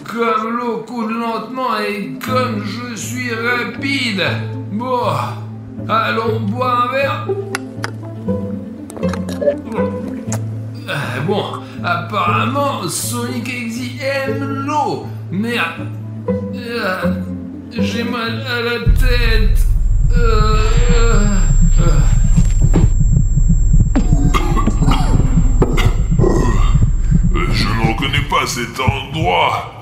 Comme l'eau coule lentement et comme je suis rapide. Bon, allons boire un verre. Bon, apparemment, Sonic Exy aime l'eau. Merde. J'ai mal à la tête. Je ne reconnais pas cet endroit.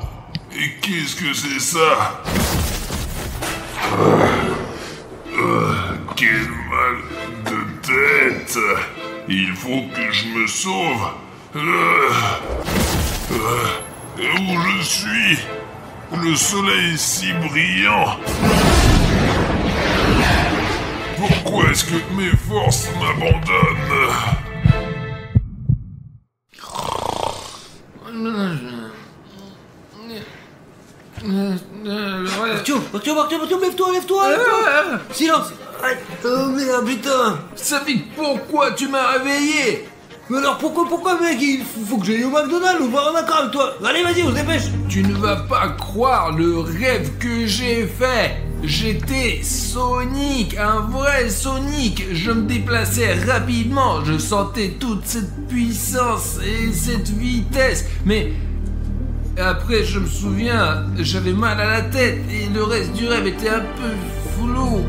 Et qu'est-ce que c'est ça? Quel mal de tête. Il faut que je me sauve. Où je suis? Le soleil est si brillant. Pourquoi est-ce que mes forces m'abandonnent? Artyom, lève-toi. Silence. Oh merde, putain. Safik, pourquoi tu m'as réveillé? Mais alors pourquoi mec, il faut que j'aille au McDonald's ou voir un accord avec toi. Allez, vas-y, on se dépêche. Tu ne vas pas croire le rêve que j'ai fait. J'étais Sonic, un vrai Sonic. Je me déplaçais rapidement, je sentais toute cette puissance et cette vitesse. Mais après, je me souviens, j'avais mal à la tête et le reste du rêve était un peu flou.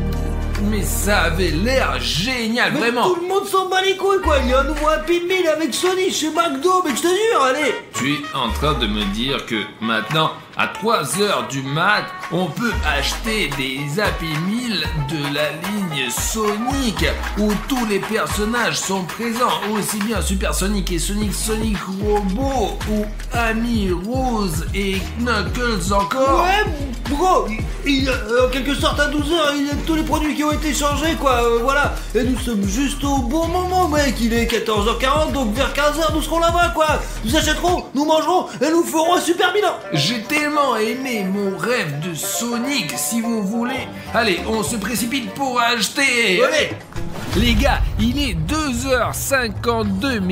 Mais ça avait l'air génial, mais vraiment. Tout le monde s'en bat les couilles, quoi. Il y a un nouveau Happy Meal avec Sonic chez McDo, mais je te jure, allez. Tu es en train de me dire que maintenant, à 3h du mat, on peut acheter des Happy Meal de la ligne Sonic où tous les personnages sont présents, aussi bien Super Sonic et Sonic Robot ou Amy Rose et Knuckles encore. Ouais, gros, en quelque sorte à 12h, il y a tous les produits qui ont été changés, quoi, voilà. Et nous sommes juste au bon moment, mec. Il est 14h40, donc vers 15h, nous serons là-bas, quoi. Nous achèterons, nous mangerons et nous ferons un super bilan. J'ai tellement aimé mon rêve de Sonic, si vous voulez. Allez, on se précipite pour acheter. Allez. Les gars, il est 2h52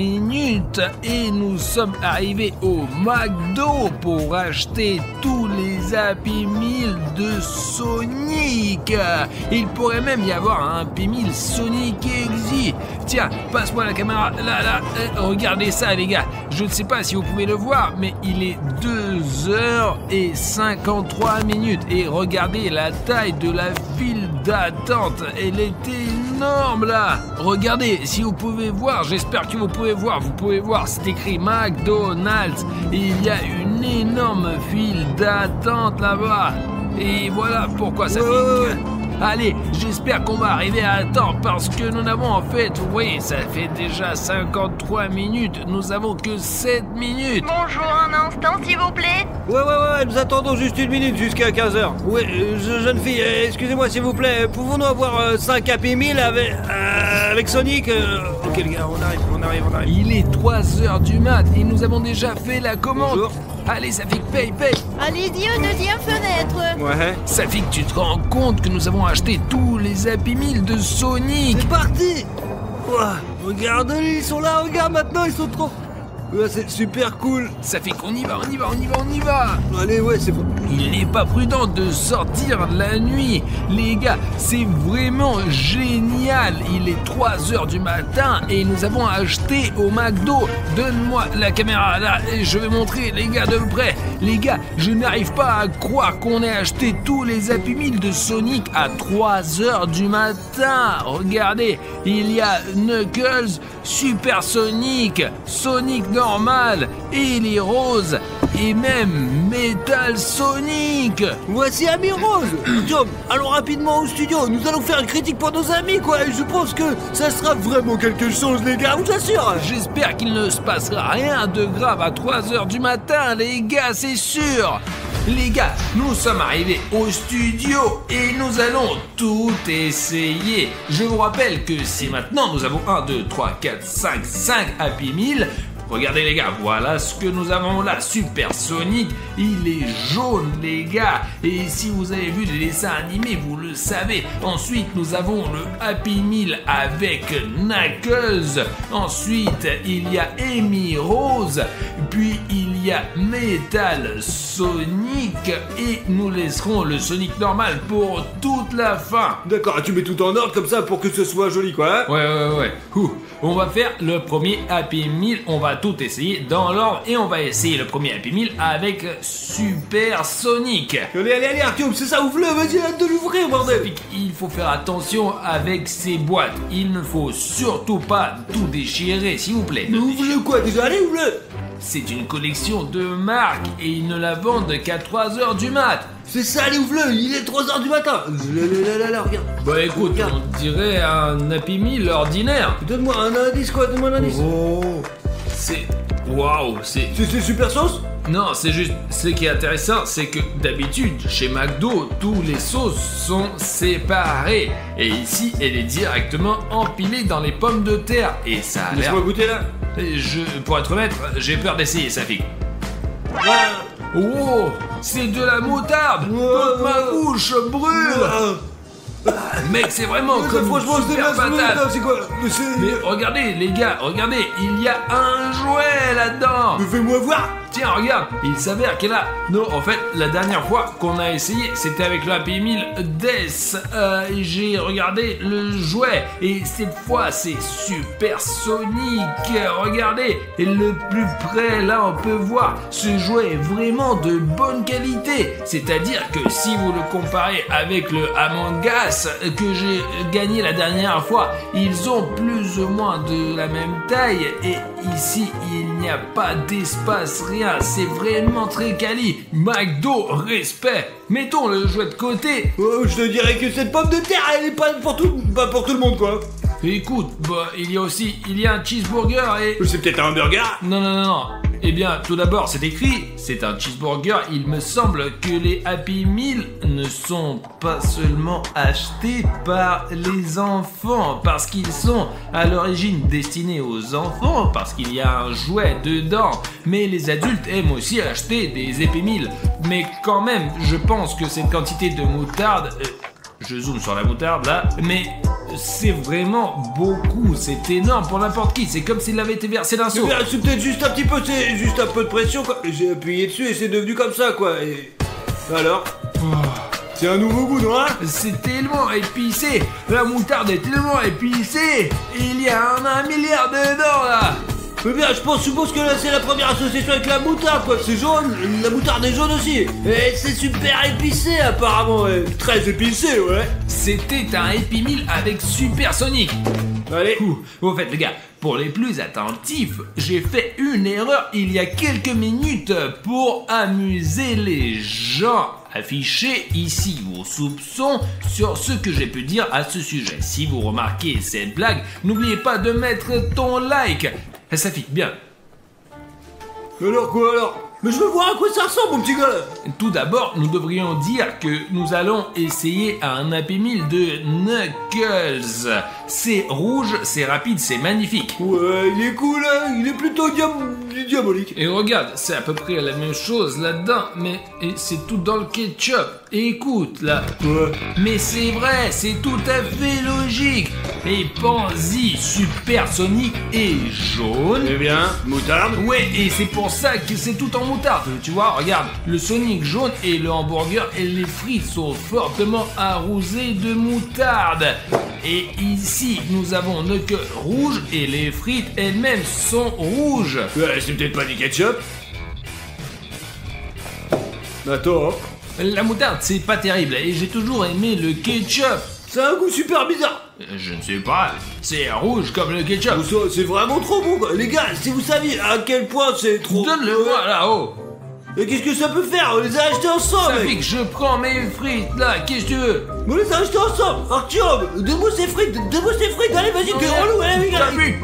et nous sommes arrivés au McDo pour acheter tous les Happy Meal de Sonic. Il pourrait même y avoir un Happy Meal Sonic Exy. Tiens, passe-moi la caméra. Là, regardez ça les gars. Je ne sais pas si vous pouvez le voir, mais il est 2h53 et regardez la taille de la file d'attente. Elle est énorme là. Regardez, si vous pouvez voir, j'espère que vous pouvez voir, c'est écrit McDonald's. Et il y a une énorme file d'attente là-bas. Et voilà pourquoi ça fait... Allez, j'espère qu'on va arriver à temps parce que nous n'avons en fait, vous voyez, ça fait déjà 53 minutes, nous avons que 7 minutes. Bonjour, un instant s'il vous plaît. Ouais, nous attendons juste une minute jusqu'à 15h. Oui, jeune fille, excusez-moi s'il vous plaît, pouvons-nous avoir 5 Happy Meal avec Sonic Ok les gars, on arrive. Il est 3h du mat et nous avons déjà fait la commande. Bonjour. Allez, Safik, paye. Allez-y aux deuxième fenêtre. Ouais. Safik, tu te rends compte que nous avons acheté tous les Happy Meal de Sonic? C'est parti. Ouah, regarde, ils sont là, regarde maintenant, ils sont trop... Ouais, c'est super cool. Safik, on y va. Allez, ouais, c'est bon. Il n'est pas prudent de sortir la nuit. Les gars, c'est vraiment génial. Il est 3h du matin et nous avons acheté au McDo. Donne-moi la caméra là et je vais montrer les gars de près. Les gars, je n'arrive pas à croire qu'on ait acheté tous les Happy Meal de Sonic à 3h du matin. Regardez, il y a Knuckles, Super Sonic, Sonic normal, Amy Rose et même Metal Sonic. Voici Amy Rose. Tom, allons rapidement au studio. Nous allons faire une critique pour nos amis, quoi. Et je pense que ça sera vraiment quelque chose, les gars, je vous assure. J'espère qu'il ne se passera rien de grave à 3h du matin, les gars, c'est sûr. Les gars, nous sommes arrivés au studio et nous allons tout essayer. Je vous rappelle que si maintenant nous avons 1, 2, 3, 4, 5 Happy Meal. Regardez les gars, voilà ce que nous avons là. Super Sonic, il est jaune les gars. Et si vous avez vu les dessins animés, vous le savez. Ensuite, nous avons le Happy Meal avec Knuckles. Ensuite, il y a Amy Rose. Puis il il y a Metal Sonic et nous laisserons le Sonic normal pour toute la fin. D'accord, tu mets tout en ordre comme ça pour que ce soit joli, quoi. Hein. Ouais. On va faire le premier Happy Meal, on va tout essayer dans l'ordre et on va essayer le premier Happy Meal avec Super Sonic. Allez, Artyom, c'est ça, ouvre-le, vas-y, hâte de l'ouvrir, bordel. Il faut faire attention avec ces boîtes, il ne faut surtout pas tout déchirer, s'il vous plaît. Mais ouvre-le quoi, déjà, allez, ouvre-le. C'est une collection de marques et ils ne la vendent qu'à 3h du mat. C'est ça, allez, ouvre-le, il est 3h du matin. Là, regarde. Bah écoute, Regarde. on dirait un Happy Meal ordinaire. Donne-moi un indice, quoi, donne-moi un indice. Oh, c'est... Waouh, c'est... C'est super sauce. Non, c'est juste... Ce qui est intéressant, c'est que d'habitude, chez McDo, tous les sauces sont séparées. Et ici, elle est directement empilée dans les pommes de terre. Et ça a l'air... Laisse-moi goûter, là. Pour être honnête, j'ai peur d'essayer, Safik. Ah. Oh, c'est de la moutarde. Toute ma bouche brûle. Mec, c'est vraiment comme franchement, une super patate. c'est quoi? Mais regardez, les gars, regardez, il y a un jouet là-dedans. Mais fais-moi voir. Tiens, regarde, il s'avère qu'elle a... Non, en fait, la dernière fois qu'on a essayé, c'était avec le Happy Meal Death. J'ai regardé le jouet, et cette fois, c'est Super Sonic. Regardez, et le plus près, là, on peut voir, ce jouet est vraiment de bonne qualité. C'est-à-dire que si vous le comparez avec le Among Us que j'ai gagné la dernière fois, ils ont plus ou moins de la même taille, et ici, il n'y a pas d'espace, rien. C'est vraiment très quali. McDo, respect. Mettons le jouet de côté. Oh, je te dirais que cette pomme de terre, elle est pas pour tout le monde, quoi. Écoute, bah, il y a un cheeseburger et... C'est peut-être un burger. Non. Eh bien, tout d'abord, c'est écrit, c'est un cheeseburger. Il me semble que les Happy Meal ne sont pas seulement achetés par les enfants, parce qu'ils sont à l'origine destinés aux enfants, parce qu'il y a un jouet dedans. Mais les adultes aiment aussi acheter des Happy Meal. Mais quand même, je pense que cette quantité de moutarde... je zoome sur la moutarde là, mais c'est vraiment beaucoup, c'est énorme pour n'importe qui, c'est comme s'il avait été versé d'un seau. C'est peut-être juste un petit peu, c'est juste un peu de pression, quoi. J'ai appuyé dessus et c'est devenu comme ça, quoi. Et alors c'est un nouveau goût, non? C'est tellement épicé, la moutarde est tellement épicée, il y a un milliard dedans là. Mais bien, je suppose que là c'est la première association avec la moutarde, quoi. C'est jaune, la moutarde est jaune aussi. Et c'est super épicé apparemment, ouais. Très épicé, ouais. C'était un Happy Meal avec Super Sonic. Allez. Au fait les gars, pour les plus attentifs, j'ai fait une erreur il y a quelques minutes pour amuser les gens. Affichez ici vos soupçons sur ce que j'ai pu dire à ce sujet. Si vous remarquez cette blague, n'oubliez pas de mettre ton like. Ça fit bien. Alors quoi alors? Mais je veux voir à quoi ça ressemble, mon petit gars. Tout d'abord, nous devrions dire que nous allons essayer un Happy Meal de Knuckles. C'est rouge, c'est rapide, c'est magnifique. Ouais, il est cool, hein. Il est plutôt diabolique. Et regarde, c'est à peu près la même chose là-dedans, mais c'est tout dans le ketchup. Et écoute, là. Ouais. Mais c'est vrai, c'est tout à fait logique. Et pense-y, Super Sonic est jaune. Eh bien, moutarde. Ouais, et c'est pour ça que c'est tout en moutarde. Tu vois, regarde, le Sonic jaune et le hamburger et les frites sont fortement arrosés de moutarde. Et ici, nous avons Knuckles rouge et les frites elles-mêmes sont rouges. Ouais, c'est peut-être pas du ketchup. Attends. La moutarde, c'est pas terrible et j'ai toujours aimé le ketchup. Ça a un goût super bizarre. Je ne sais pas, c'est rouge comme le ketchup. Ça, c'est vraiment trop bon, quoi. Les gars, si vous saviez à quel point c'est trop... Donne-le-moi là-haut. Mais qu'est-ce que ça peut faire? On les a achetés ensemble, Ça mec. fait que je prends mes frites là, qu'est-ce que tu veux? On les a achetés ensemble. Artyom, donne-moi ces frites, allez, vas-y, t'es relou, allez, les gars. T'as vu?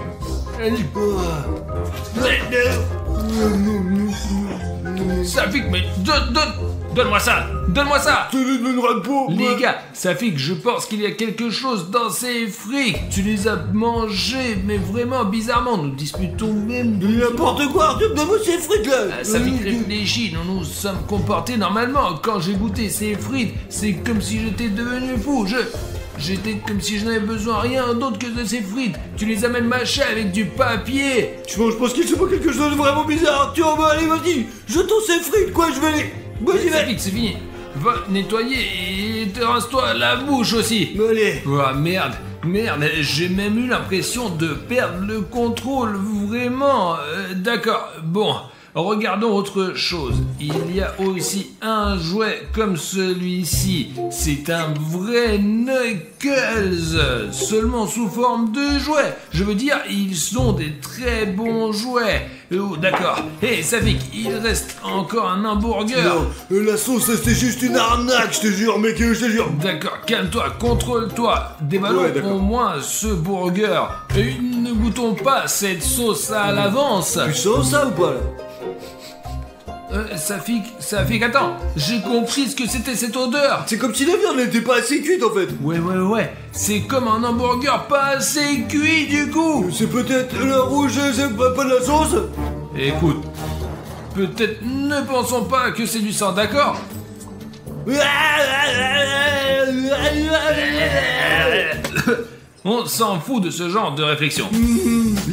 Ça fait que, mais donne-moi ça. Les gars, ça fait que je pense qu'il y a quelque chose dans ces frites. Tu les as mangés, mais vraiment bizarrement. Nous disputons même de... N'importe quoi, Artyom, donne-moi ces frites là. Ça fait que réfléchis, nous nous sommes comportés normalement. Quand j'ai goûté ces frites, c'est comme si j'étais devenu fou. J'étais comme si je n'avais besoin rien d'autre que de ces frites. Tu les as même mâchées avec du papier. Je pense qu'il se passe quelque chose de vraiment bizarre. Tiens, bah allez, vas-y, jetons ces frites, quoi, je vais aller. Vas-y, C'est vas-y. vite, c'est fini. Va nettoyer et te rince-toi la bouche aussi. Allez. Oh merde, j'ai même eu l'impression de perdre le contrôle, vraiment. D'accord, bon, regardons autre chose. Il y a aussi un jouet comme celui-ci. C'est un vrai Knuckles, seulement sous forme de jouet. Je veux dire, ils sont des très bons jouets. Oh, d'accord. Hé, Safik, il reste encore un hamburger. Non, la sauce, c'était juste une arnaque, je te jure, mec, je te jure. D'accord, calme-toi, contrôle-toi. Déballons Ouais, d'accord. au moins ce burger. Et ne goûtons pas cette sauce à l'avance. Tu sens ça ou pas, là? Safik, attends. J'ai compris ce que c'était cette odeur. C'est comme si la viande n'était pas assez cuite, en fait. Ouais. C'est comme un hamburger pas assez cuit, du coup. C'est peut-être le rouge, c'est pas de la sauce? Écoute, peut-être ne pensons pas que c'est du sang, d'accord? On s'en fout de ce genre de réflexion.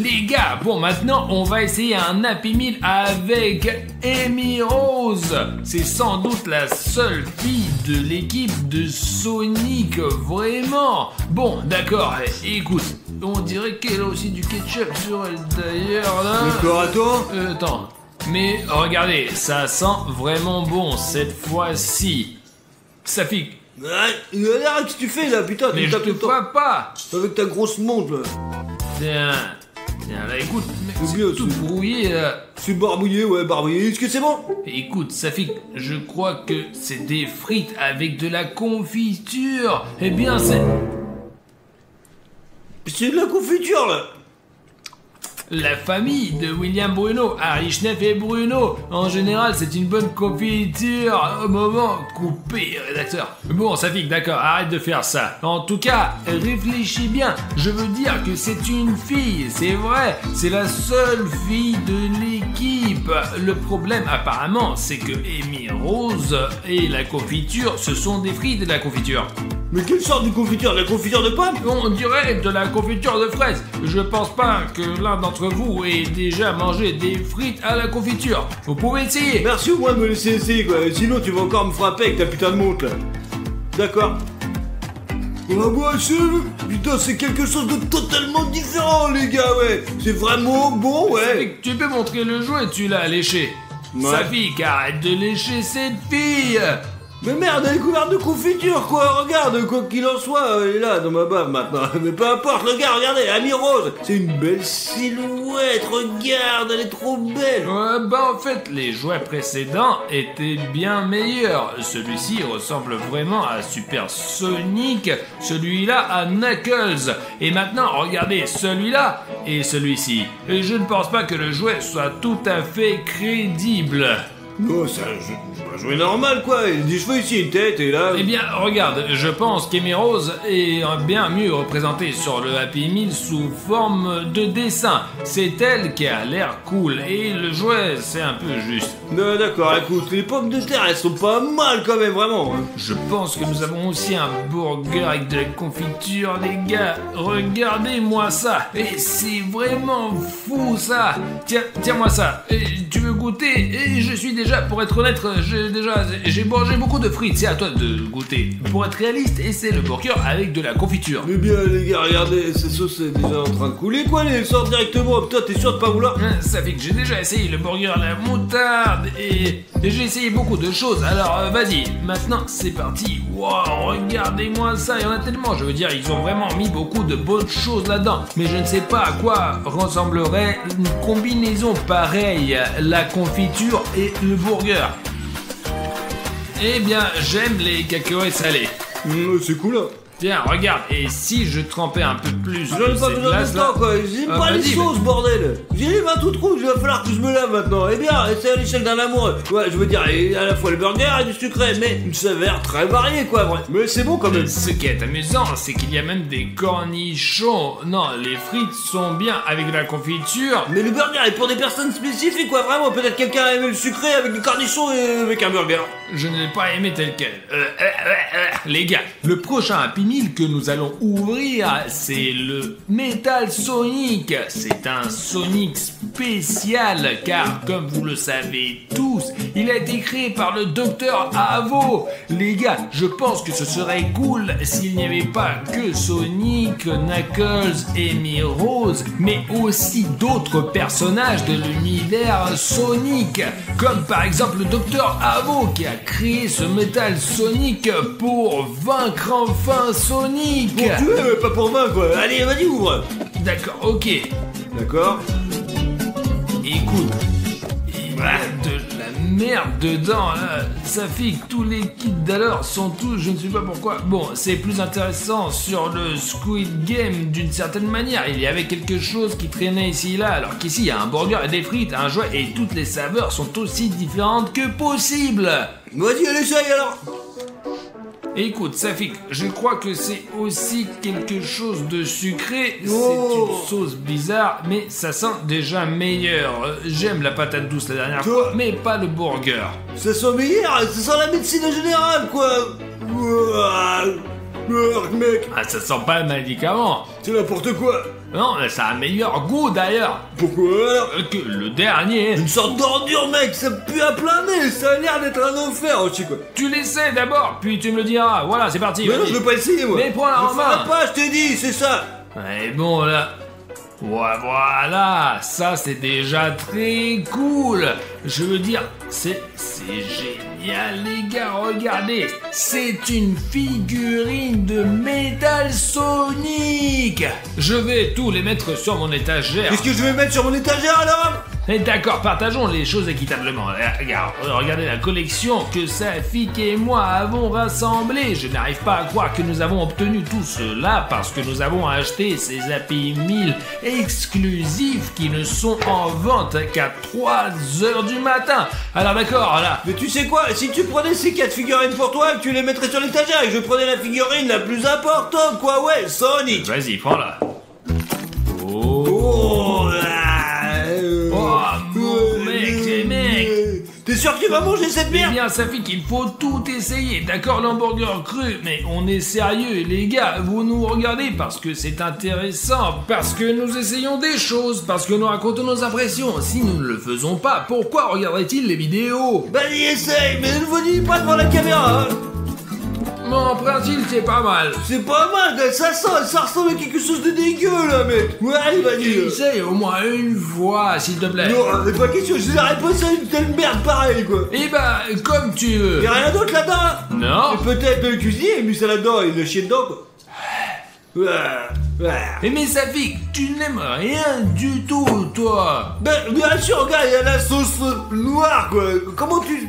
Les gars, bon maintenant on va essayer un Happy Meal avec Amy Rose. C'est sans doute la seule fille de l'équipe de Sonic, vraiment. Bon, d'accord, écoute, on dirait qu'elle a aussi du ketchup sur elle d'ailleurs là. D'accord, attends. Attends, mais regardez, ça sent vraiment bon cette fois-ci. Safik, Arrête, qu'est-ce que tu fais là, putain? mais tu je tapes te tout le temps. vois pas. Avec ta grosse montre là. Tiens, là, écoute, mec, C'est c'est bien, tout c'est- brouillé, là. C'est barbouillé, ouais, barbouillé. Est-ce que c'est bon? Écoute, Safik, je crois que c'est des frites avec de la confiture. Eh bien, c'est... C'est de la confiture là. La famille de William Bruno, Harry Schneff et Bruno. En général, c'est une bonne confiture. Au moment, coupé, rédacteur. Bon, Safik, d'accord, arrête de faire ça. En tout cas, réfléchis bien. Je veux dire que c'est une fille, c'est vrai. C'est la seule fille de l'équipe. Le problème, apparemment, c'est que Amy Rose et la confiture, ce sont des frites de la confiture. Mais quelle sorte de confiture? De la confiture de pomme? On dirait de la confiture de fraises. Je pense pas que l'un d'entre vous ait déjà mangé des frites à la confiture. Vous pouvez essayer. Merci au moins de me laisser essayer quoi. Sinon tu vas encore me frapper avec ta putain de montre là. D'accord. Ah bah putain, c'est quelque chose de totalement différent les gars, ouais. C'est vraiment bon, ouais. Tu peux montrer le jouet, tu l'as léché. Ouais. Safik, arrête de lécher cette fille. Mais merde, elle est couverte de confiture quoi. Regarde, quoi qu'il en soit, elle est là dans ma bave maintenant. Mais peu importe, le gars, regardez, Amy Rose. C'est une belle silhouette, regarde, elle est trop belle. Ouais, bah en fait, les jouets précédents étaient bien meilleurs. Celui-ci ressemble vraiment à Super Sonic, celui-là à Knuckles. Et maintenant, regardez celui-là et celui-ci. Et je ne pense pas que le jouet soit tout à fait crédible. Non, c'est un jouet normal quoi. Il y a des cheveux ici, une tête et là. Eh bien, regarde, je pense qu'Amy Rose est bien mieux représentée sur le Happy Meal sous forme de dessin. C'est elle qui a l'air cool et le jouet, c'est un peu juste. Non, d'accord, écoute, les pommes de terre, elles sont pas mal quand même, vraiment. Hein. Je pense que nous avons aussi un burger avec de la confiture, les gars. Regardez-moi ça. Et c'est vraiment fou, ça. Tiens-moi ça. Et tu veux goûter? Et je suis déjà, pour être honnête, j'ai mangé beaucoup de frites. C'est à toi de goûter. Pour être réaliste, essaie le burger avec de la confiture. Mais bien, les gars, regardez, cette sauce est déjà en train de couler, quoi. Elle sort directement. Putain, t'es sûr de pas vouloir? Ça fait que j'ai déjà essayé le burger à la moutarde et j'ai essayé beaucoup de choses. Alors vas-y, maintenant c'est parti. Wow, regardez-moi ça, il y en a tellement. Je veux dire, ils ont vraiment mis beaucoup de bonnes choses là-dedans. Mais je ne sais pas à quoi ressemblerait une combinaison pareille, la confiture et le burger. Eh bien, j'aime les cacahuètes salées. C'est cool, hein. Tiens, regarde, et si je trempais un peu plus J'en ai de pas ces besoin de glaces-là temps, quoi. J'aime Ah, pas les vas-y, sauces, bordel. J'ai les mains toutes rouges, il va falloir que je me lave maintenant. Eh bien, c'est à l'échelle d'un amoureux. Ouais, je veux dire, et à la fois le burger et du sucré, mais une saveur très variée, quoi, vrai. Mais c'est bon quand même. Ce qui est amusant, c'est qu'il y a même des cornichons. Non, les frites sont bien avec de la confiture. Mais le burger est pour des personnes spécifiques, quoi, vraiment. Peut-être quelqu'un a aimé le sucré avec du cornichon et avec un burger. Je ne l'ai pas aimé tel quel. Les gars, le prochain Happy Meal que nous allons ouvrir, c'est le Metal Sonic. C'est un Sonic spécial car, comme vous le savez tous, il a été créé par le Dr Avo. Les gars, je pense que ce serait cool s'il n'y avait pas que Sonic, Knuckles et Rose, mais aussi d'autres personnages de l'univers Sonic, comme par exemple le Dr Avo qui a créé ce Metal Sonic pour vaincre enfin Sonic. Pour tuer, pas pour vaincre quoi. Allez, vas-y, ouvre. D'accord, ok. D'accord. Écoute, il y a de la merde dedans là. Ça fait que tous les kits d'alors sont tous, je ne sais pas pourquoi. Bon, c'est plus intéressant sur le Squid Game d'une certaine manière. Il y avait quelque chose qui traînait ici et là, alors qu'ici il y a un burger et des frites, un jouet et toutes les saveurs sont aussi différentes que possible. Vas-y, allez, essaye alors. Écoute, Safik, je crois que c'est aussi quelque chose de sucré. Oh. C'est une sauce bizarre, mais ça sent déjà meilleur. J'aime la patate douce la dernière fois, mais pas le burger. Ça sent meilleur, ça sent la médecine générale quoi. Mec, Ah, ça sent pas le médicament. c'est n'importe quoi. Non, ça a un meilleur goût d'ailleurs Pourquoi alors? que le dernier. Une sorte d'ordure mec, ça pue à plein nez, ça a l'air d'être un enfer aussi quoi. Tu l'essaies d'abord, puis tu me le diras. Voilà, c'est parti. Mais non, vas-y. je veux pas essayer moi. Mais prends-la en Je ferai main. pas, je t'ai dit, c'est ça. Et bon là. Ouais, voilà, ça c'est déjà très cool. Je veux dire, c'est génial les gars, regardez. C'est une figurine de Metal Sonic. Je vais tous les mettre sur mon étagère. Qu'est-ce que je vais mettre sur mon étagère alors? Et d'accord, partageons les choses équitablement. Regarde, regardez la collection que Safik et moi avons rassemblée. Je n'arrive pas à croire que nous avons obtenu tout cela parce que nous avons acheté ces Happy Meal exclusifs qui ne sont en vente qu'à 3h du matin. Alors d'accord, là. Mais tu sais quoi, si tu prenais ces 4 figurines pour toi, tu les mettrais sur l'étagère et que je prenais la figurine la plus importante quoi, ouais, Sonic. Vas-y, prends-la. Oh, mec. T'es sûr que tu vas manger cette Eh merde? bien, Safik, il faut tout essayer. D'accord, l'hamburger cru, mais on est sérieux, les gars. Vous nous regardez parce que c'est intéressant, parce que nous essayons des choses, parce que nous racontons nos impressions. Si nous ne le faisons pas, pourquoi regarderait-il les vidéos? Vas-y, essaye, mais ne vous dis pas devant la caméra. Hein. Mon principe, c'est pas mal. C'est pas mal, ça ressemble à quelque chose de dégueu là, mec. Ouais, allez, vas-y. Essaye au moins une fois, s'il te plaît. Non, c'est pas question, je n'arrête pas ça une telle merde pareille quoi. Eh ben, comme tu veux. Y'a rien d'autre là-dedans? Non. Et peut-être le cuisinier a mis ça là-dedans, il l'a chié dedans quoi. Mais Safik, tu n'aimes rien du tout, toi. Ben, bien sûr, regarde, il y a la sauce noire quoi. Comment tu...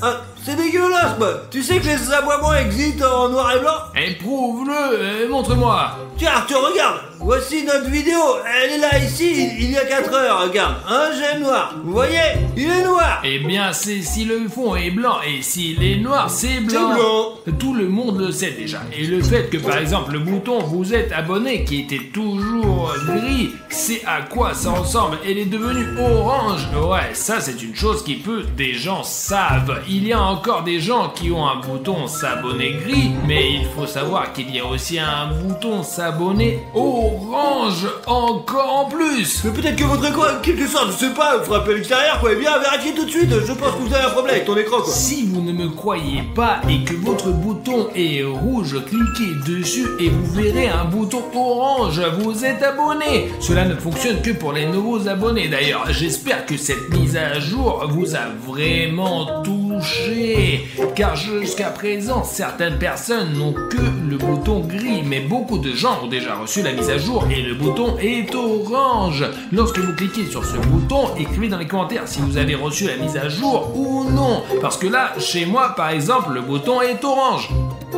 Hein, c'est dégueulasse quoi. Tu sais que les aboiements existent en noir et blanc? Éprouve-le et montre-moi. Tiens Arthur, regarde. Voici notre vidéo. Elle est là ici, il y a 4 heures, regarde. Un jet noir. Vous voyez? Il est noir. Eh bien, c'est si le fond est blanc et s'il est noir, c'est blanc. C'est blanc. Tout le monde le sait déjà. Et le fait que, par exemple, le bouton vous êtes abonné qui était toujours gris, c'est à quoi ça ressemble. Elle est devenue orange. Ouais, ça c'est une chose qui peu des gens savent. Il y a encore des gens qui ont un bouton s'abonner gris, mais il faut savoir qu'il y a aussi un bouton s'abonner orange encore en plus. Mais peut-être que votre écran, quelque sorte, je sais pas, frappez à l'extérieur quoi. Eh bien, vérifiez tout de suite. Je pense que vous avez un problème avec ton écran quoi. Si vous ne me croyez pas et que votre bouton est rouge, cliquez dessus et vous verrez un bouton orange. Vous êtes abonné. Cela ne fonctionne que pour les nouveaux abonnés d'ailleurs. J'espère que cette mise à jour vous a vraiment touché. Car jusqu'à présent, certaines personnes n'ont que le bouton gris. Mais beaucoup de gens ont déjà reçu la mise à jour et le bouton est orange. Lorsque vous cliquez sur ce bouton, écrivez dans les commentaires si vous avez reçu la mise à jour ou non. Parce que là, chez moi par exemple, le bouton est orange.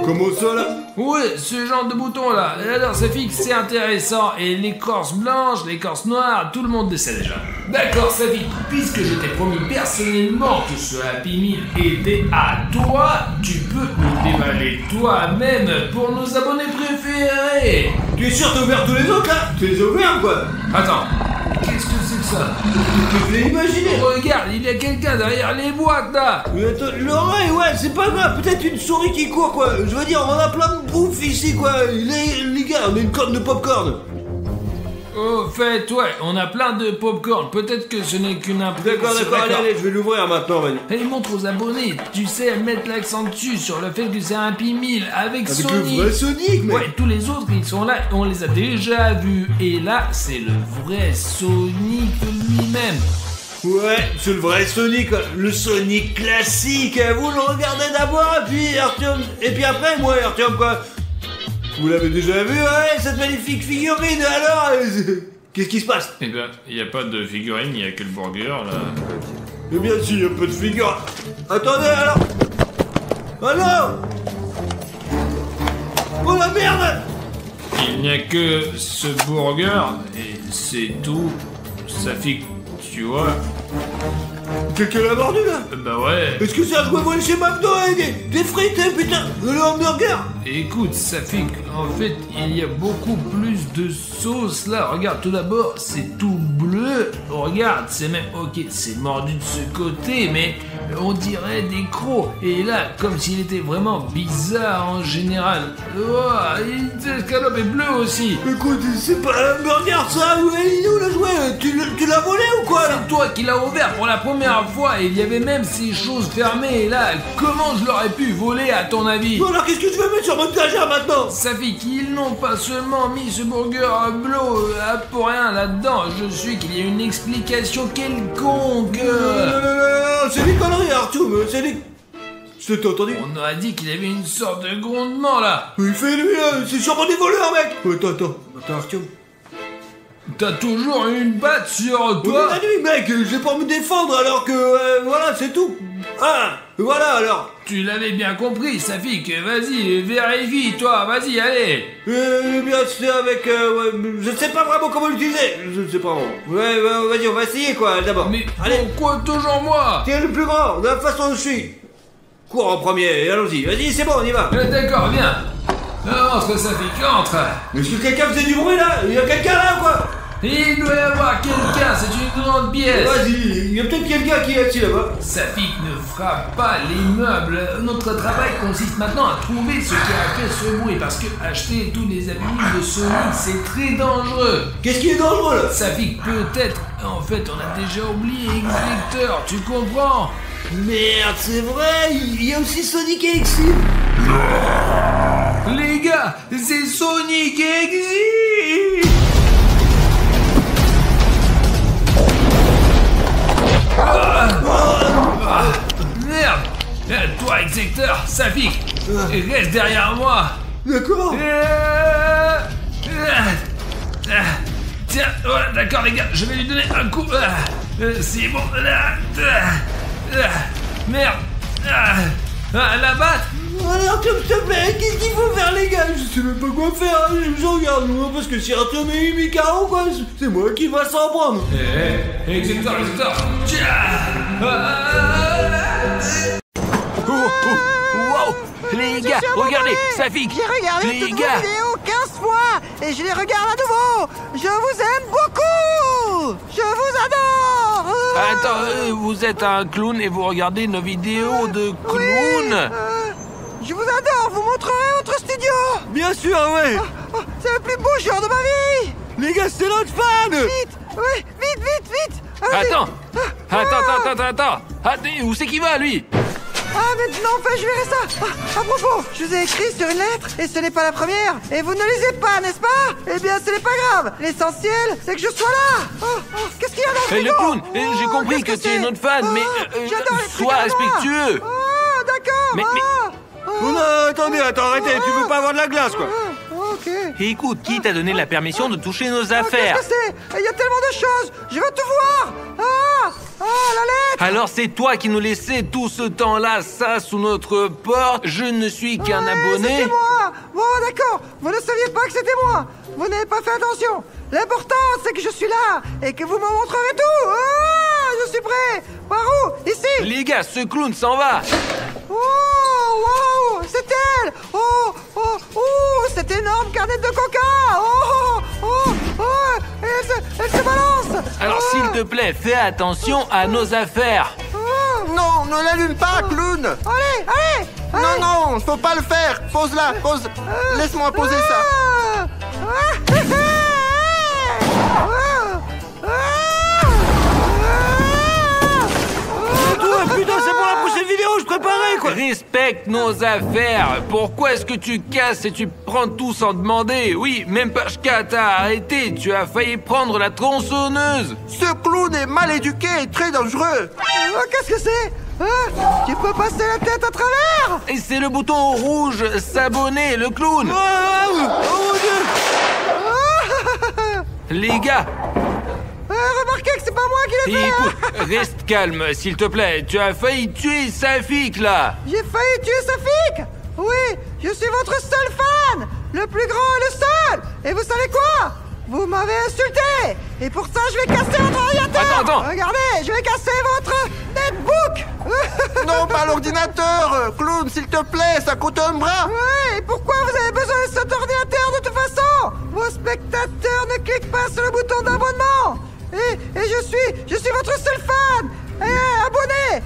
Comment ça là? Ouais, ce genre de bouton là. Alors ça fixe, c'est intéressant. Et l'écorce blanche, l'écorce noire, tout le monde le sait déjà. D'accord, ça fixe. Puisque je t'ai promis personnellement que ce Happy Meal était à toi, tu peux le déballer toi-même pour nos abonnés préférés. Tu es sûr que t'as ouvert tous les autres là? Tu les as ouverts quoi? Attends, qu'est-ce que c'est que ça? Je l'ai imaginé. Regarde, il y a quelqu'un derrière les boîtes là. Mais attends, l'oreille, ouais, c'est pas grave. Peut-être une souris qui court, quoi. Je veux dire, on a plein de bouffe ici, quoi. Les gars, on a une corne de popcorn. Au fait, ouais, on a plein de popcorn. Peut-être que ce n'est qu'une impression. D'accord, allez, je vais l'ouvrir maintenant, Manu. Et montre aux abonnés, tu sais mettre l'accent dessus sur le fait que c'est un P1000 avec Avec Sonic. le vrai Sonic, mec. Ouais, tous les autres ils sont là, on les a déjà vus. Et là, c'est le vrai Sonic lui-même. Ouais, c'est le vrai Sonic, quoi. Le Sonic classique. Vous le regardez d'abord, et puis Artyom. Et puis après, moi, Artyom, quoi. Vous l'avez déjà vu, ouais, cette magnifique figurine, alors qu'est-ce qui se passe? Eh ben, y a pas de figurine, y a que le burger, là. Eh bien si, un peu de figure. Attendez, alors. Alors. Oh la merde. Il n'y a que ce burger, et c'est tout. Ça fait, tu vois. Quelqu'un l'a mordu, là? Bah ouais. Est-ce que c'est un jouet volé chez McDo, hein, des frites, hein, putain, le hamburger? Écoute, ça fait qu'en fait, il y a beaucoup plus de sauce là. Regarde, tout d'abord, c'est tout bleu. Regarde, c'est même, ok, c'est mordu de ce côté, mais on dirait des crocs. Et là, comme s'il était vraiment bizarre en général. Oh, l'escalope est bleue aussi. Écoute, c'est pas un hamburger, ça, où est où le jouet? Tu l'as volé ou quoi, là? C'est toi qui l'as ouvert pour la première fois et il y avait même ces choses fermées. Et là, comment je l'aurais pu voler à ton avis? Bon, alors qu'est-ce que tu veux mettre sur mon étagère maintenant? Ça fait qu'ils n'ont pas seulement mis ce burger bleu pour rien là-dedans. Je suis qu'il y a une explication quelconque. Non, c'est des conneries, Artyom, c'est des... T'as entendu? On a dit qu'il y avait une sorte de grondement là. Il fait lui, c'est sûrement des voleurs, mec. Attends, Artyom. T'as toujours une batte sur Oh, toi. la nuit, mec, j'ai pas me défendre alors que, voilà, c'est tout. Ah, voilà alors. Tu l'avais bien compris, Safik. Vas-y, vérifie, toi. Vas-y, allez. Eh bien, c'est avec, ouais, je sais pas vraiment comment l'utiliser. Je sais pas vraiment. Ouais, vas-y, on va essayer, quoi, d'abord. Mais allez, pourquoi toujours moi? t'es le plus grand, de la façon dont je suis. Cours en premier, allons-y. Vas-y, c'est bon, on y va. D'accord, viens. Entre, Safik, entre. Est-ce que quelqu'un faisait du bruit, là? Il y a quelqu'un, là, quoi? Il doit y avoir quelqu'un, c'est une grande pièce. Vas-y, il y a peut-être quelqu'un qui est assis là-bas. Safik ne frappe pas les meubles. Notre travail consiste maintenant à trouver ce qui a fait ce bruit. Parce que acheter tous les habits de Sonic, c'est très dangereux. Qu'est-ce qui est dangereux, là? Safik, peut-être. En fait, on a déjà oublié X-Vector, tu comprends? Merde, c'est vrai, il y a aussi Sonic et Exil. Les gars, c'est Sonic et Exil. Merde. Toi, Execteur, Safik, reste derrière moi. D'accord. Tiens, voilà, d'accord les gars, je vais lui donner un coup. C'est bon. Merde. La batte. Allez, Artyom, s'il te plaît, qu'est-ce qu'il faut faire, les gars? Je sais même pas quoi faire, je regarde, moi, parce que si Artyom est mis KO, quoi, c'est moi qui va s'en prendre. Execteur. Wow! Les gars, regardez, Safik! J'ai regardé les toutes vos gars! vidéos 15 fois et je les regarde à nouveau. Je vous aime beaucoup. Je vous adore. Attends, vous êtes un clown et vous regardez nos vidéos de clown? Je vous adore. Vous montrerez votre studio. Bien sûr, ouais. C'est le plus beau jour de ma vie. Les gars, c'est notre fan. Vite, oui, vite. Allez-y. Attends! Où c'est qu'il va, lui? Maintenant, je verrai ça. À propos, je vous ai écrit sur une lettre et ce n'est pas la première. Et vous ne lisez pas, n'est-ce pas? Eh bien, ce n'est pas grave. L'essentiel, c'est que je sois là. Qu'est-ce qu'il y a dans le frigo? Le clown, j'ai compris que tu es notre fan, mais j'adore les sois trucs à moi. respectueux. D'accord. Mais- Oh non, attendez, arrêtez, tu veux pas avoir de la glace, quoi. Ok. Écoute, qui t'a donné la permission de toucher nos Qu'est-ce affaires? que c'est? Il y a tellement de choses. Je veux tout voir. La lettre. Alors c'est toi qui nous laissais tout ce temps-là, ça, sous notre porte? Je ne suis qu'un abonné? C'était moi. Bon, d'accord. Vous ne saviez pas que c'était moi. Vous n'avez pas fait attention. L'important, c'est que je suis là et que vous me montrerez tout. Je suis prêt. Par où? Ici. Les gars, ce clown s'en va! Oh, wow, c'est elle. Oh, cette énorme canette de coca. Elle elle se balance. Alors s'il te plaît, fais attention à nos affaires. Non, ne l'allume pas, clown. Allez. Non, non, faut pas le faire. Pose-la, pose. Laisse-moi poser ça. Putain, c'est pour la prochaine vidéo, je préparais quoi. Respecte nos affaires. Pourquoi est-ce que tu casses et tu prends tout sans demander? Oui, même Pachka t'a arrêté. Tu as failli prendre la tronçonneuse. Ce clown est mal éduqué et très dangereux. Qu'est-ce que c'est? Tu peux passer la tête à travers? Et c'est le bouton rouge, s'abonner, le clown. Oh mon Dieu. Les gars, Remarquez que c'est pas moi qui l'ai fait. écoute, reste calme, s'il te plaît. Tu as failli tuer Safik, là. J'ai failli tuer Safik. Oui, je suis votre seul fan, le plus grand et le seul. Et vous savez quoi? Vous m'avez insulté. Et pour ça, je vais casser votre ordinateur. Attends. Regardez, je vais casser votre netbook. Non, pas l'ordinateur. Clown, s'il te plaît, ça coûte un bras. Ouais, et pourquoi vous avez besoin de cet ordinateur de toute façon? Vos spectateurs ne cliquent pas sur le bouton d'abonnement. Et je suis votre seul fan. Abonné.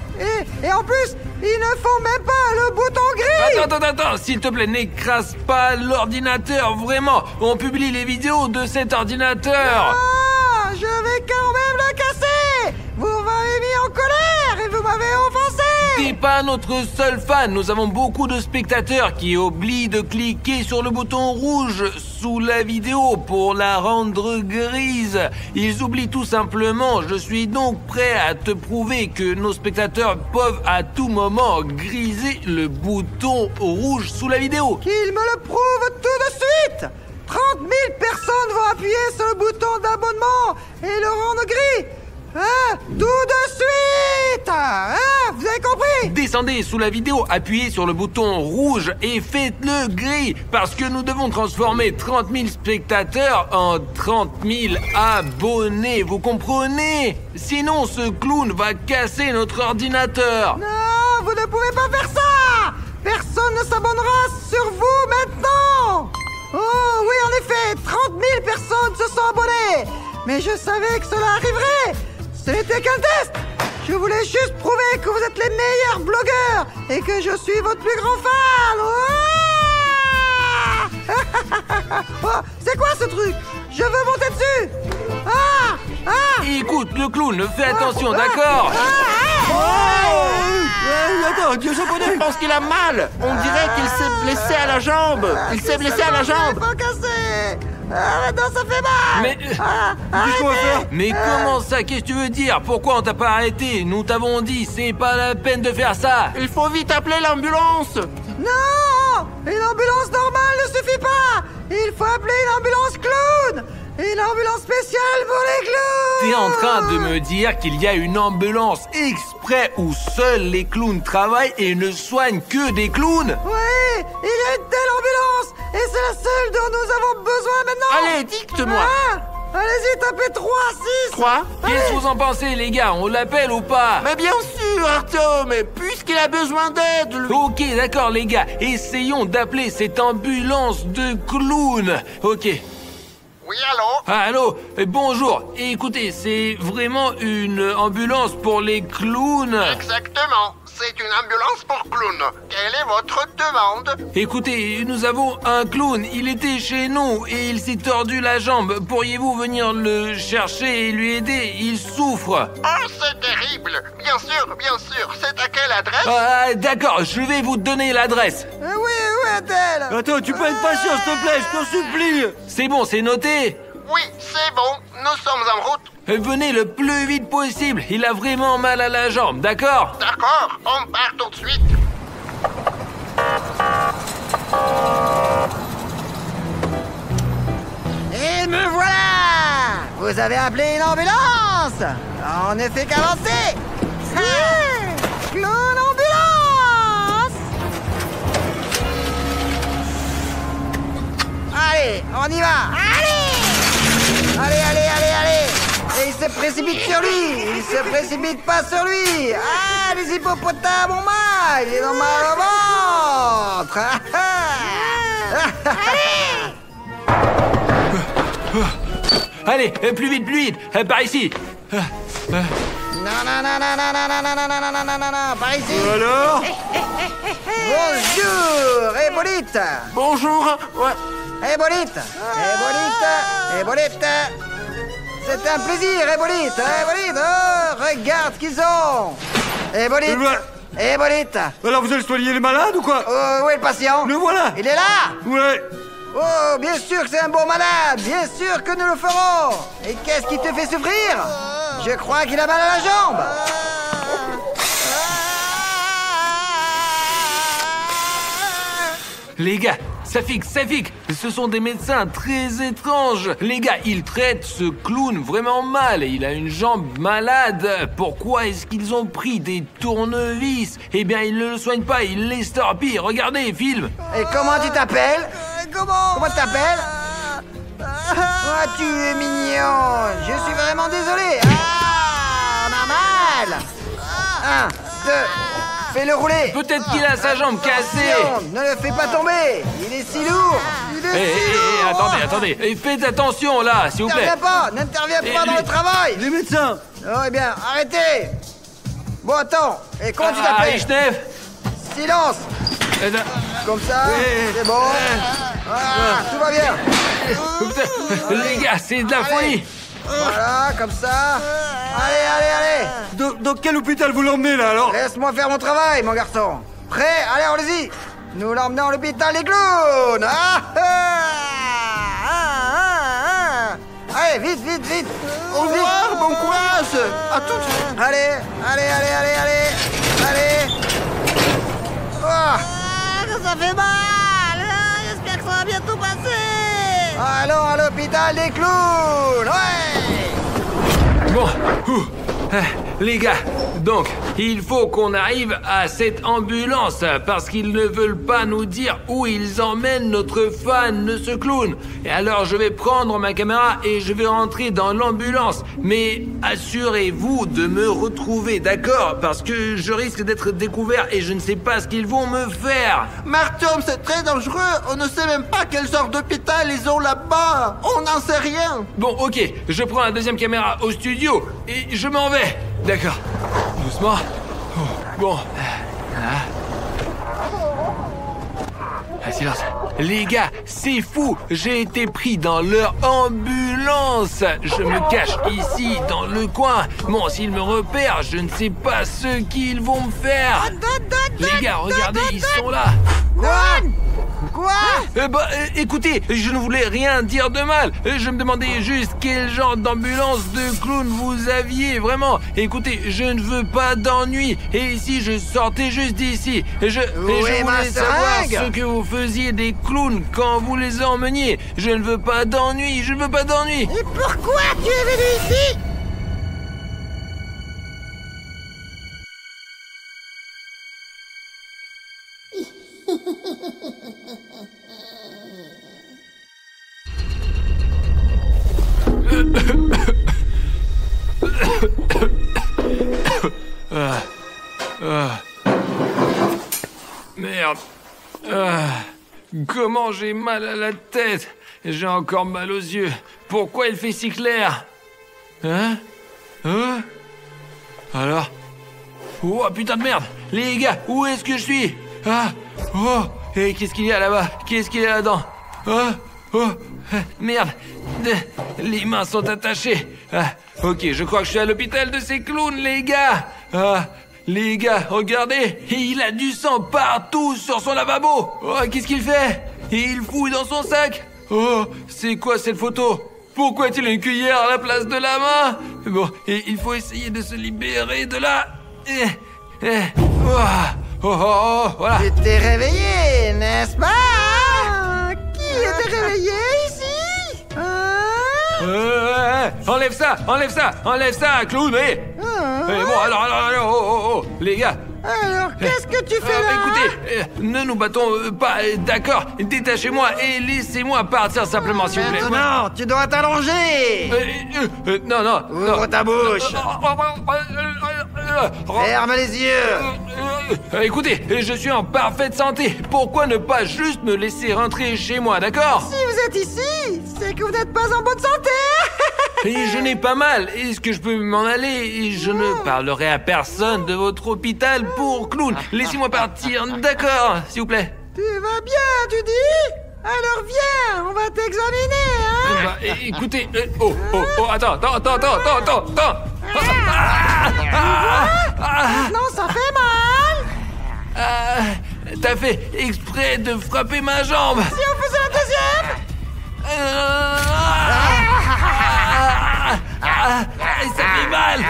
Et en plus, ils ne font même pas le bouton gris. Attends, s'il te plaît, n'écrase pas l'ordinateur, vraiment. On publie les vidéos de cet ordinateur. Ah, je vais quand même le casser. Vous m'avez mis en colère et vous m'avez offensé. T'es pas notre seul fan. Nous avons beaucoup de spectateurs qui oublient de cliquer sur le bouton rouge sous la vidéo pour la rendre grise. Ils oublient tout simplement. Je suis donc prêt à te prouver que nos spectateurs peuvent à tout moment griser le bouton rouge sous la vidéo. Qu'ils me le prouvent tout de suite. 30 000 personnes vont appuyer sur le bouton d'abonnement et le rendre gris. Tout de suite. Vous avez compris? Descendez sous la vidéo, appuyez sur le bouton rouge et faites-le gris parce que nous devons transformer 30 000 spectateurs en 30 000 abonnés, vous comprenez? Sinon ce clown va casser notre ordinateur. Non, vous ne pouvez pas faire ça. Personne ne s'abonnera sur vous maintenant. Oh oui, en effet, 30 000 personnes se sont abonnées. Mais je savais que cela arriverait. Ce n'était qu'un test. Je voulais juste prouver que vous êtes les meilleurs blogueurs et que je suis votre plus grand fan. Oh, c'est quoi ce truc? Je veux monter dessus. Écoute, le clown, fais attention, d'accord? Attends, Dieu japonais. Je pense qu'il a mal. On dirait qu'il s'est blessé à la jambe. Il s'est blessé à la jambe. Pas cassé. Maintenant ça fait mal. Mais... Qu'est-ce qu'on va faire? Mais comment ça? Qu'est-ce que tu veux dire? Pourquoi on t'a pas arrêté? Nous t'avons dit, c'est pas la peine de faire ça. Il faut vite appeler l'ambulance. Non! Une ambulance normale ne suffit pas. Il faut appeler une ambulance clown. Une ambulance spéciale pour les clowns. T'es en train de me dire qu'il y a une ambulance exprès où seuls les clowns travaillent et ne soignent que des clowns? Oui, il y a une telle ambulance. Et c'est la seule dont nous avons besoin maintenant. Allez, dicte-moi. Allez-y, tapez 3, 6. 3. Qu'est-ce que vous en pensez, les gars? On l'appelle ou pas? Mais bien sûr, Artyom, mais puisqu'il a besoin d'aide, lui. Ok, d'accord, les gars. Essayons d'appeler cette ambulance de clowns. Ok. Oui, allô? Allô, bonjour. Écoutez, c'est vraiment une ambulance pour les clowns? Exactement. C'est une ambulance pour clowns. Quelle est votre demande? Écoutez, nous avons un clown. Il était chez nous et il s'est tordu la jambe. Pourriez-vous venir le chercher et lui aider? Il souffre. Oh, c'est terrible. Bien sûr. C'est à quelle adresse? Ah, d'accord, je vais vous donner l'adresse. Oui, où est-elle? Attends, tu peux être patient, s'il te plaît, je t'en supplie. C'est bon, c'est noté. Oui, c'est bon. Nous sommes en route. Venez le plus vite possible. Il a vraiment mal à la jambe, d'accord? D'accord, on part tout de suite. Et me voilà. Vous avez appelé une ambulance. On ne fait qu'avancer. Clown ambulance. Allez, on y va. Allez. Et il se précipite sur lui. Il se précipite pas sur lui. Ah, les hippopotames ont mal. Ils ont mal au ventre. Allez. Allez, plus vite, par ici. Non, par ici. Alors Bonjour, Hippolyte. Bonjour. Ouais. Hippolyte. C'est un plaisir, Hippolyte. Oh, regarde ce qu'ils ont. Hippolyte. Alors vous allez soigner les malades ou quoi? Où est le patient? Le voilà. Il est là. Ouais. Oh, bien sûr que c'est un bon malade. Bien sûr que nous le ferons. Et qu'est-ce qui te fait souffrir? Je crois qu'il a mal à la jambe. Les gars, Safik, ce sont des médecins très étranges. Les gars, ils traitent ce clown vraiment mal et il a une jambe malade. Pourquoi est-ce qu'ils ont pris des tournevis? Eh bien, ils ne le soignent pas, ils l'estorpillent. Regardez, film. Et comment tu t'appelles? Comment tu t'appelles? Ah, tu es mignon. Je suis vraiment désolé. Ah, on a mal. 1, 2, fais-le rouler. Peut-être qu'il a sa jambe cassée. Ne le fais pas tomber. Il est si lourd. Attendez. Et faites attention là, s'il vous plaît. N'interviens pas dans le travail. Les médecins. Oh, eh bien, arrêtez. Bon, attends. Et comment tu t'appelles? Richnef. Silence. Comme ça, c'est bon. Voilà, tout va bien. Les gars, c'est de la folie. Voilà, comme ça. Allez. Dans quel hôpital vous l'emmenez là alors? Laisse-moi faire mon travail, mon garçon. Prêt? Allez, allez-y. Nous l'emmenons à l'hôpital des clowns. Allez, vite. Au revoir, bon courage. À tout de suite. Allez. Oh. Ça fait mal. J'espère que ça va bientôt passer. Allons à l'hôpital des clowns. Ouais. Bon, les gars, donc, il faut qu'on arrive à cette ambulance parce qu'ils ne veulent pas nous dire où ils emmènent notre fan de ce clown. Et alors, je vais prendre ma caméra et je vais rentrer dans l'ambulance. Mais assurez-vous de me retrouver, d'accord? Parce que je risque d'être découvert et je ne sais pas ce qu'ils vont me faire. Martium, c'est très dangereux. On ne sait même pas quel genre d'hôpital ils ont là-bas. On n'en sait rien. Bon, ok, je prends la deuxième caméra au studio et je m'en vais. D'accord. Doucement. Bon. Silence. Les gars, c'est fou. J'ai été pris dans leur ambulance. Je me cache ici, dans le coin. Bon, s'ils me repèrent, je ne sais pas ce qu'ils vont me faire. Les gars, regardez, ils sont là. Quoi? Écoutez, je ne voulais rien dire de mal. Je me demandais juste quel genre d'ambulance de clown vous aviez, vraiment. Écoutez, je ne veux pas d'ennui. Et si je sortais juste d'ici, je voulais savoir ce que vous faisiez des clowns quand vous les emmeniez. Je ne veux pas d'ennui, Et pourquoi tu es venu ici? Merde. Comment j'ai mal à la tête? J'ai encore mal aux yeux. Pourquoi il fait si clair? Alors? Oh putain de merde! Les gars, où est-ce que je suis? Et qu'est-ce qu'il y a là-bas? Qu'est-ce qu'il y a là-dedans? Merde! Les mains sont attachées. Ok, je crois que je suis à l'hôpital de ces clowns, les gars. Les gars, regardez, il a du sang partout sur son lavabo. Qu'est-ce qu'il fait? Il fouille dans son sac. C'est quoi cette photo? Pourquoi a-t-il une cuillère à la place de la main? Bon, il faut essayer de se libérer de là. Voilà. Tu t'es réveillé, n'est-ce pas? Qui était réveillé ici? Enlève ça, clown, bon, alors, les gars. Alors, qu'est-ce que tu fais là? Écoutez, ne nous battons pas, d'accord? Détachez-moi et laissez-moi partir simplement, s'il vous plaît. Non, tu dois t'allonger. Non. Ouvre ta bouche. Ferme les yeux. Écoutez, je suis en parfaite santé. Pourquoi ne pas juste me laisser rentrer chez moi, d'accord? Si vous êtes ici, c'est que vous n'êtes pas en bonne santé. Et je n'ai pas mal. Est-ce que je peux m'en aller? Et je ne parlerai à personne de votre hôpital pour clown. Laissez-moi partir, d'accord, s'il vous plaît. Tu vas bien, tu dis? Alors viens, on va t'examiner, hein? Bah, écoutez, attends. Maintenant, ça fait mal. T'as fait exprès de frapper ma jambe. Si on faisait la deuxième? Ça fait mal.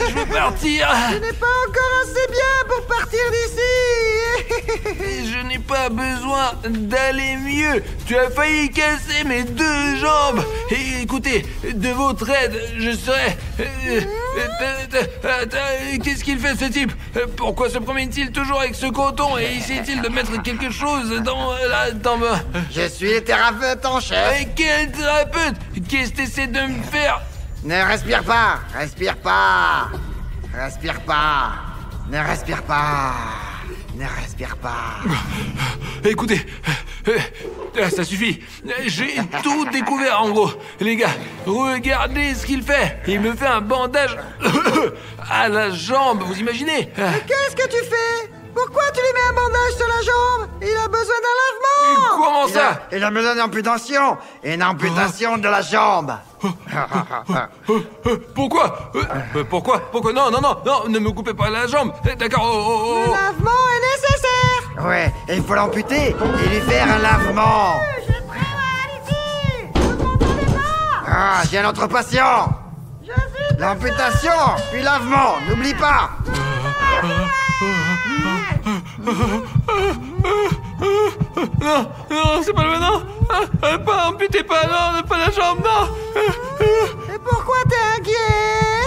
Je veux partir. Tu n'es pas encore assez bien pour partir d'ici. Je n'ai pas besoin d'aller mieux. Tu as failli casser mes 2 jambes. Et écoutez, de votre aide, je serai... Qu'est-ce qu'il fait, ce type? Pourquoi se promène-t-il toujours avec ce coton? Et essaie-t-il de mettre quelque chose dans... Je suis le thérapeute en chef. Mais quel thérapeute? Qu'est-ce que t'essaies de me faire? Ne respire pas. Respire pas. Respire pas. Ne respire pas. Ne respire pas. Écoutez, ça suffit. J'ai tout découvert en gros. Les gars, regardez ce qu'il fait. Il me fait un bandage à la jambe, vous imaginez? Mais qu'est-ce que tu fais? Pourquoi tu lui mets un bandage sur la jambe? Il a besoin d'un lavement. Comment ça? Il a besoin d'amputation. Une amputation de la jambe. Pourquoi? Pourquoi? Non, ne me coupez pas la jambe. D'accord, Le lavement est nécessaire. Ouais, et il faut l'amputer et lui faire un lavement. J'ai très mal ici. Vous ne m'entendez pas? Ah, j'ai un autre patient. Je suis... L'amputation, puis lavement, n'oublie pas. Non, c'est pas le maintenant. Pas amputez pas, non, pas la jambe, non. Et pourquoi t'es inquiet?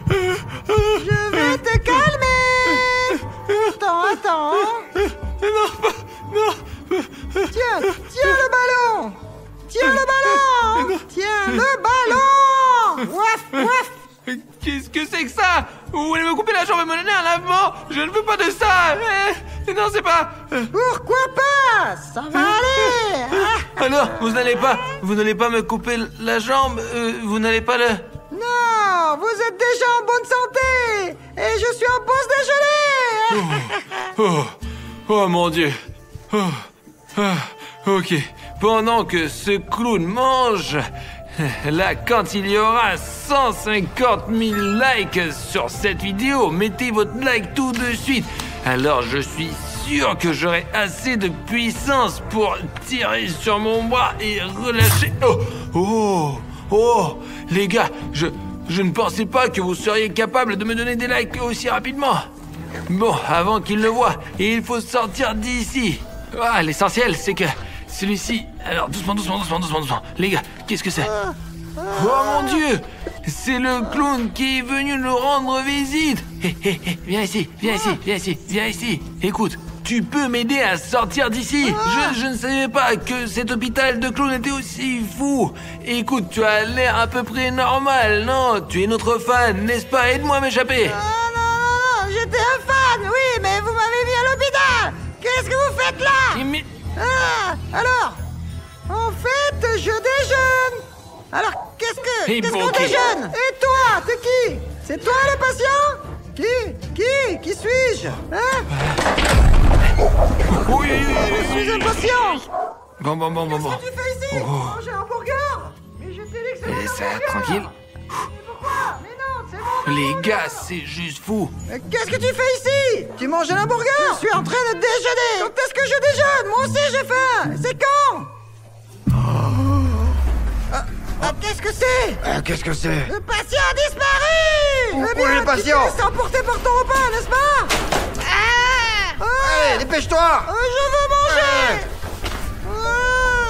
Je vais te calmer. Attends. Non. Tiens le ballon. Tiens le ballon. Ouaf. Qu'est-ce que c'est que ça? Vous voulez me couper la jambe et me donner un lavement? Je ne veux pas de ça. Non, c'est pas... Pourquoi pas? Ça va aller. Alors, vous n'allez pas me couper la jambe? Vous n'allez pas le... Non, vous êtes déjà en bonne santé. Et je suis en pause déjeuner. Oh mon Dieu. Ok. Pendant que ce clown mange... Là, quand il y aura 150 000 likes sur cette vidéo, mettez votre like tout de suite. Alors, je suis sûr que j'aurai assez de puissance pour tirer sur mon bras et relâcher... Oh, les gars, je ne pensais pas que vous seriez capable de me donner des likes aussi rapidement. Bon, avant qu'il le voie, il faut sortir d'ici. L'essentiel, c'est que... Celui-ci... Alors, doucement. Les gars, qu'est-ce que c'est? Oh mon Dieu! C'est le clown qui est venu nous rendre visite! Viens ici! Écoute, tu peux m'aider à sortir d'ici? Je ne savais pas que cet hôpital de clowns était aussi fou! Écoute, tu as l'air à peu près normal, non? Tu es notre fan, n'est-ce pas? Aide-moi à m'échapper! Non, j'étais un fan, oui, mais vous m'avez mis à l'hôpital! Qu'est-ce que vous faites là? Mais... alors, en fait, je déjeune. Alors, qu'est-ce qu'on déjeune? Et toi, t'es qui? C'est toi le patient? Qui suis-je? Oui. Je suis un patient. Bon. Qu'est-ce que tu fais ici? Manger un hamburger? Mais je t'ai dit que c'était un ça, hamburger. tranquille. Pourquoi? Mais non, c'est bon. Les gars, c'est juste fou. Qu'est-ce que tu fais ici? Tu manges un hamburger? Je suis en train de déjeuner. Quand est-ce que je déjeune? Moi aussi j'ai faim. C'est quand? Qu'est-ce que c'est? Qu'est-ce que c'est? Le patient a disparu. Où est le patient? Tu te laisses emporter par ton repas, n'est-ce pas? Allez, dépêche-toi. Je veux manger.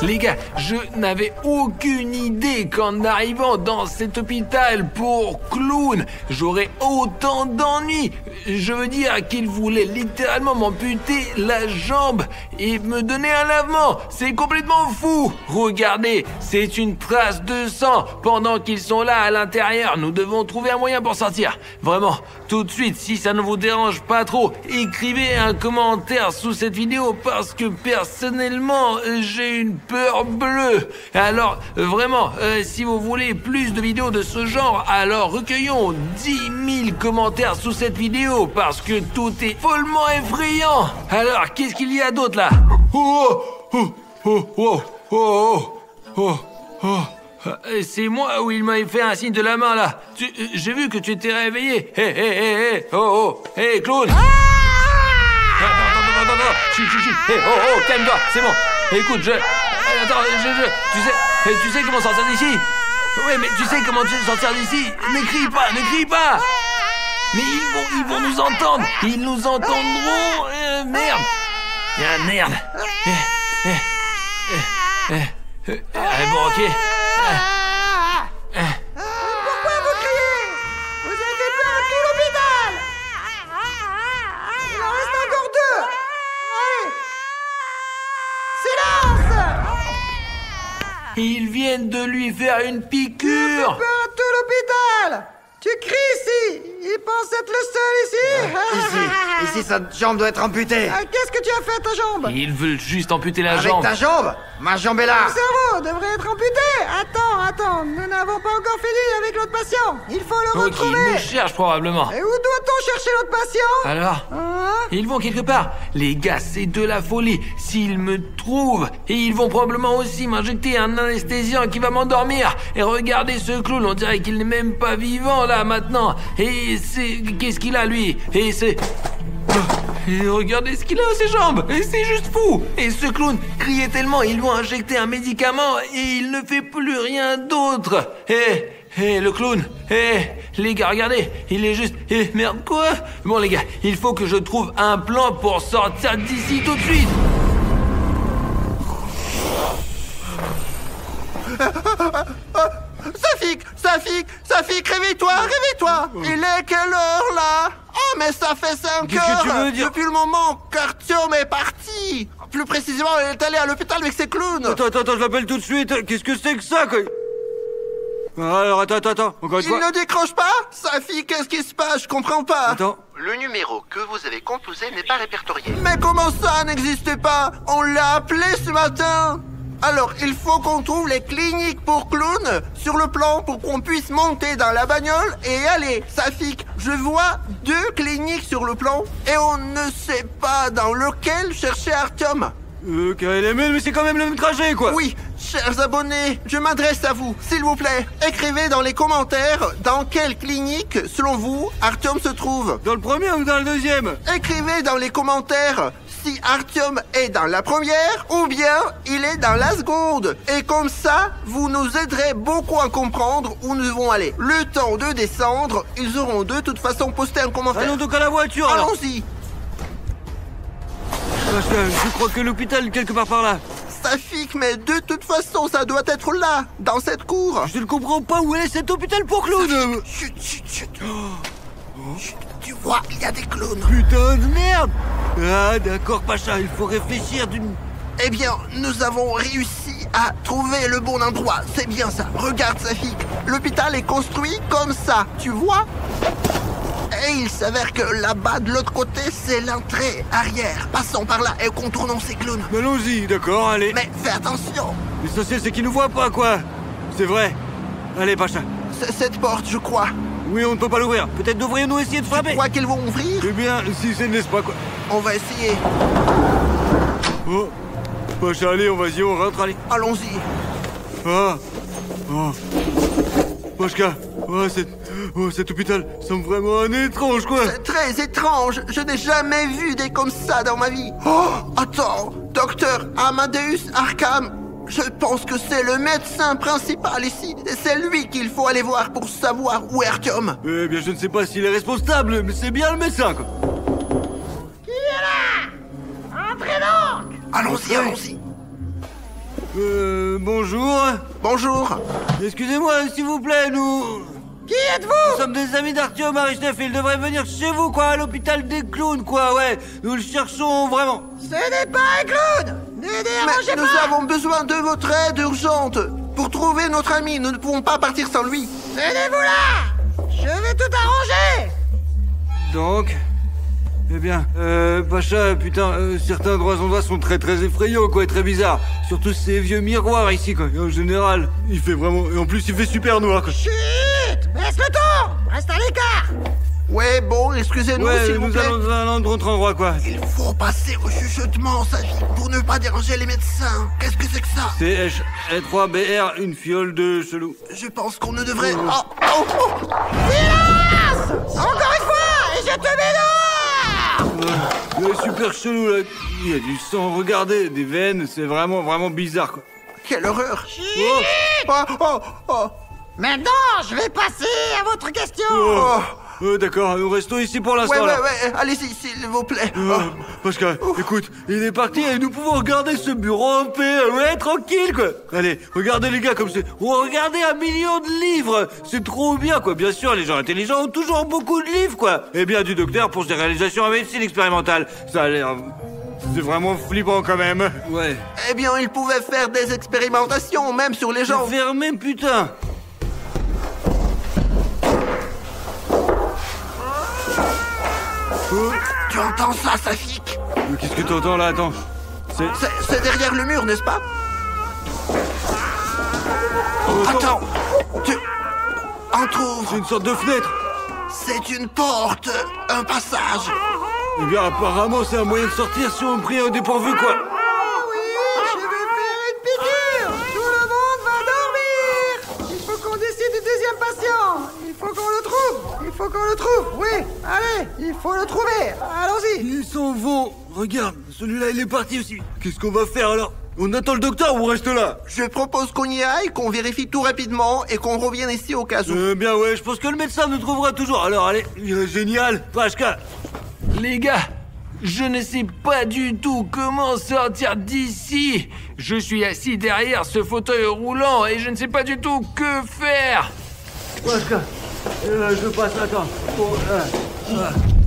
Les gars, je n'avais aucune idée qu'en arrivant dans cet hôpital pour clown, j'aurais autant d'ennuis. Je veux dire qu'il voulait littéralement m'amputer la jambe et me donner un lavement. C'est complètement fou. Regardez, c'est une trace de sang. Pendant qu'ils sont là à l'intérieur, nous devons trouver un moyen pour sortir. Vraiment, tout de suite, si ça ne vous dérange pas trop, écrivez un commentaire sous cette vidéo parce que personnellement, j'ai une peur bleue. Alors, vraiment, si vous voulez plus de vidéos de ce genre, alors recueillons 10 000 commentaires sous cette vidéo parce que tout est follement effrayant. Alors, qu'est-ce qu'il y a d'autre là? C'est moi où il m'avait fait un signe de la main là. J'ai vu que tu t'es réveillé. Hé, clown. Attends. Chut. Calme-toi, c'est bon. Écoute, tu sais comment sortir d'ici? Oui, mais tu sais comment sortir d'ici? Ne crie pas. Mais ils vont nous entendre. Ils nous entendront. Merde. Merde. Bon, ok. Pourquoi vous criez? Vous avez fait peur à tout l'hôpital. Il en reste encore 2. Allez. Silence. Ils viennent de lui faire une piqûre. Il a fait peur à tout l'hôpital. Tu cries ici. Il pense être le seul ici. Ici, sa jambe doit être amputée. Qu'est-ce que tu as fait à ta jambe? Ils veulent juste amputer la Avec jambe. ta jambe? Ma jambe est là. Le cerveau devrait être amputé. Attends, nous n'avons pas encore fini avec l'autre patient. Il faut le Ok, retrouver. ils nous cherchent probablement. Et où doit-on chercher l'autre patient? Alors, Hein? ils vont quelque part. Les gars, c'est de la folie. S'ils me trouvent, et ils vont probablement aussi m'injecter un anesthésiant qui va m'endormir. Et regardez ce clown, on dirait qu'il n'est même pas vivant là maintenant. Et qu'est-ce qu'il a lui? Et regardez ce qu'il a à ses jambes. Et c'est juste fou. Et ce clown criait tellement, ils lui ont injecté un médicament et il ne fait plus rien d'autre. Le clown. Les gars, regardez, il est juste... merde, quoi? Bon les gars, il faut que je trouve un plan pour sortir d'ici tout de suite. Safik, réveille-toi. Il est quelle heure là? Oh, mais ça fait 5 Qu'est-ce heures que tu veux dire? depuis le moment qu'Artyom est parti. Plus précisément, il est allé à l'hôpital avec ses clowns. Attends, je l'appelle tout de suite. Qu'est-ce que c'est que ça, quoi? Alors, attends, encore une Il fois. ne décroche pas? Safik, qu'est-ce qui se passe? Je comprends pas. Attends. Le numéro que vous avez composé n'est pas répertorié. Mais comment ça n'existait pas? On l'a appelé ce matin. Alors, il faut qu'on trouve les cliniques pour clowns sur le plan pour qu'on puisse monter dans la bagnole et aller. Safik, je vois 2 cliniques sur le plan et on ne sait pas dans lequel chercher Artyom. KLML, mais c'est quand même le même trajet, quoi. Oui, chers abonnés, je m'adresse à vous. S'il vous plaît, écrivez dans les commentaires dans quelle clinique, selon vous, Artyom se trouve. Dans le premier ou dans le deuxième? Écrivez dans les commentaires si Artyom est dans la première ou bien il est dans la seconde. Et comme ça, vous nous aiderez beaucoup à comprendre où nous devons aller. Le temps de descendre, ils auront de toute façon posté un commentaire. Allons donc à la voiture, alors. Allons-y. Je crois que l'hôpital, quelque part par là. Safik, mais de toute façon, ça doit être là, dans cette cour. Je ne comprends pas où est cet hôpital pour clowns. Chut. Chut, tu vois, il y a des clowns. Putain de merde. Ah, d'accord, Pacha, il faut réfléchir d'une... Eh bien, nous avons réussi à trouver le bon endroit. C'est bien ça. Regarde, Safik. L'hôpital est construit comme ça, tu vois? Et il s'avère que là-bas, de l'autre côté, c'est l'entrée arrière. Passons par là et contournons ces clowns. Allons-y, d'accord, allez. Mais fais attention. L'essentiel, c'est qu'ils nous voient pas, quoi. C'est vrai. Allez, Pacha. C'est cette porte, je crois. Oui, on ne peut pas l'ouvrir. Peut-être devrions-nous essayer de frapper. Tu crois qu'ils vont ouvrir? Eh bien, si c'est n'est-ce pas, quoi. On va essayer. Oh. Pacha, allez, on rentre, allez. Allons-y. Ah. Oh. Pachka. Cet hôpital semble vraiment un étrange, quoi. C'est très étrange. Je n'ai jamais vu des comme ça dans ma vie. Oh, attends. Docteur Amadeus Arkham. Je pense que c'est le médecin principal ici. Et c'est lui qu'il faut aller voir pour savoir où est Artyom. Eh bien, je ne sais pas s'il est responsable, mais c'est bien le médecin, quoi. Qui est là? Entrez donc. Allons-y. Bonjour. Bonjour. Excusez-moi, s'il vous plaît, nous Qui êtes-vous? Nous sommes des amis d'Artyom Arichnev et il devrait venir chez vous, quoi, à l'hôpital des clowns, quoi, ouais. Nous le cherchons vraiment. Ce n'est pas un clown. Ne dérangez Mais pas. nous avons besoin de votre aide urgente. Pour trouver notre ami, nous ne pouvons pas partir sans lui. Tenez-vous là. Je vais tout arranger. Donc... Eh bien, Pacha, putain, certains endroits sont très effrayants, quoi, et très bizarres. Surtout ces vieux miroirs ici, quoi. Et en général, il fait vraiment... Et en plus, il fait super noir, quoi. Chut! Baisse le ton! Reste à l'écart! Ouais, bon, excusez-nous, s'il vous plaît. Nous allons dans un autre endroit, quoi. Il faut passer au chuchotement, Safi, pour ne pas déranger les médecins. Qu'est-ce que c'est que ça? CH3BR, une fiole de chelou. Je pense qu'on ne devrait... Silence! Encore une fois! Et je te mets dehors! Ouais, super chelou, là. Il y a du sang, regardez, des veines, c'est vraiment bizarre, quoi. Quelle horreur! Maintenant, je vais passer à votre question! D'accord, nous restons ici pour l'instant. Ouais, allez-y, s'il vous plaît. Pascal, écoute, il est parti et nous pouvons regarder ce bureau en paix, ouais, tranquille, quoi. Allez, regardez les gars comme c'est... Regardez 1 million de livres. C'est trop bien, quoi. Bien sûr, les gens intelligents ont toujours beaucoup de livres, quoi. Et bien du docteur pour ses réalisations en médecine expérimentale. Ça a l'air... C'est vraiment flippant, quand même. Ouais. Eh bien, il pouvait faire des expérimentations, même sur les gens. Fermé, putain. Tu entends ça, Safik? Qu'est-ce que t'entends là? Attends. C'est derrière le mur, n'est-ce pas? Attends. Tu... Entrouvre. C'est une sorte de fenêtre. C'est une porte. Un passage. Eh bien, apparemment, c'est un moyen de sortir si on prie au dépourvu, quoi. Oui, je vais faire une piqûre. Tout le monde va dormir. Il faut qu'on décide du deuxième patient. Il faut qu'on le trouve. Oui, allez, il faut le trouver. Allons-y. Ils s'en vont. Regarde, celui-là, il est parti aussi. Qu'est-ce qu'on va faire, alors? On attend le docteur ou on reste là? Je propose qu'on y aille, qu'on vérifie tout rapidement et qu'on revienne ici au cas où. Bien, ouais, je pense que le médecin nous trouvera toujours. Alors, allez, génial. Pashka. Les gars, je ne sais pas du tout comment sortir d'ici. Je suis assis derrière ce fauteuil roulant et je ne sais pas du tout que faire. Pashka, je passe, attends.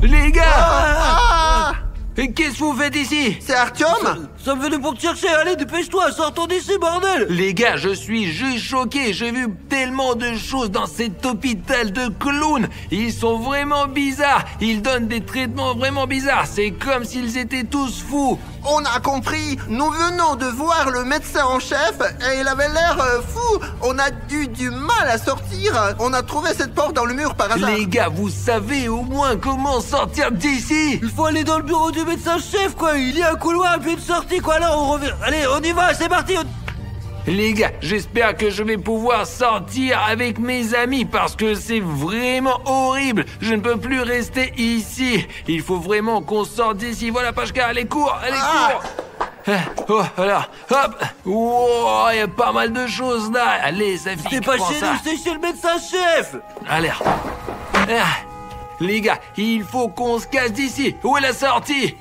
Les gars, qu'est-ce que vous faites ici? C'est Artyom? Ça me venait pour te chercher, allez, dépêche-toi, sortons d'ici, bordel! Les gars, je suis juste choqué, j'ai vu tellement de choses dans cet hôpital de clowns. Ils sont vraiment bizarres, ils donnent des traitements vraiment bizarres, c'est comme s'ils étaient tous fous. On a compris, nous venons de voir le médecin en chef et il avait l'air fou. On a eu du mal à sortir, on a trouvé cette porte dans le mur par hasard. Les gars, vous savez au moins comment sortir d'ici? Il faut aller dans le bureau du médecin-chef, quoi. Il y a un couloir et puis une sortie, quoi. Là, on revient. Allez, on y va, c'est parti. Les gars, j'espère que je vais pouvoir sortir avec mes amis parce que c'est vraiment horrible. Je ne peux plus rester ici. Il faut vraiment qu'on sorte d'ici. Voilà, Pashka, allez, cours, cours. Oh, voilà, hop. Wow, il y a pas mal de choses là. Allez, ça fait. C'est pas chez nous, c'est chez le médecin-chef. Allez. Les gars, il faut qu'on se casse d'ici. Où est la sortie?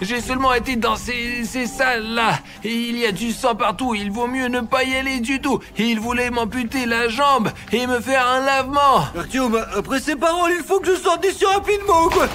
J'ai seulement été dans ces salles-là. Il y a du sang partout. Il vaut mieux ne pas y aller du tout. Il voulait m'amputer la jambe et me faire un lavement. Artyom, après ces paroles, il faut que je sorte d'ici rapidement, quoi.